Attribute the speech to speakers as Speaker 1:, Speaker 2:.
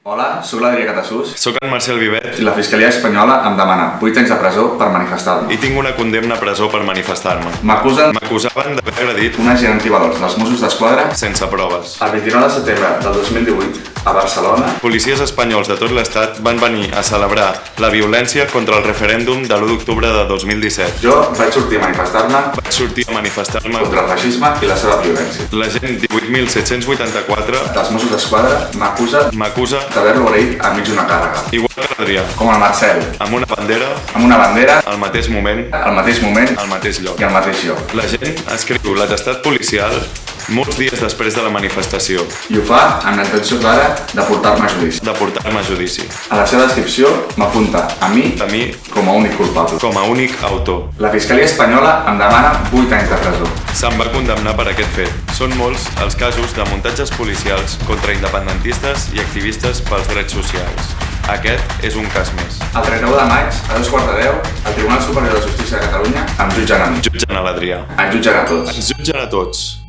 Speaker 1: Hola, sóc l'Adrià Catasús
Speaker 2: Soc en Marcel Vivet
Speaker 1: i la Fiscalia Espanyola em demana 8 anys de presó per manifestar-me.
Speaker 2: i tinc una condemna a presó per manifestar-me.
Speaker 1: M'acusaven
Speaker 2: d'haver agredit
Speaker 1: un agent antivalors dels Mossos d'Esquadra
Speaker 2: sense proves.
Speaker 1: el 29 de setembre del 2018 a Barcelona.
Speaker 2: Policies espanyols de tot l'estat van venir a celebrar la violència contra el referèndum de l'1 d'octubre de 2017.
Speaker 1: Jo vaig sortir a manifestar-me
Speaker 2: Vaig sortir a manifestar-me
Speaker 1: contra el feixisme i la seva violència.
Speaker 2: L'agent 18.784
Speaker 1: Els Mossos d'Esquadra
Speaker 2: m'acusa
Speaker 1: d'haver-lo agredit enmig d'una càrrega.
Speaker 2: igual que l'Adrià,
Speaker 1: Com el Marcel,
Speaker 2: amb una bandera,
Speaker 1: al
Speaker 2: al mateix moment,
Speaker 1: mateix moment
Speaker 2: al mateix lloc.
Speaker 1: i al mateix lloc.
Speaker 2: La gent escriu l'atestat policial molts dies després de la manifestació,
Speaker 1: I ho fa amb la intenció clara de portar-me a judici.
Speaker 2: de portar-me a judici.
Speaker 1: A la seva descripció m'apunta a mi
Speaker 2: A mi,
Speaker 1: com a únic culpable.
Speaker 2: com a únic autor.
Speaker 1: La Fiscalia Espanyola em demana 8 anys de presó.
Speaker 2: Se'm va condemnar per aquest fet. Són molts els casos de muntatges policials contra independentistes i activistes pels drets socials. Aquest és un cas més.
Speaker 1: El 31 de maig, a 2:15, el Tribunal Superior de Justícia de Catalunya em jutgen a mi.
Speaker 2: Jutgen a l'Adrià.
Speaker 1: Ens jutgen a tots.
Speaker 2: Ens jutgen a tots.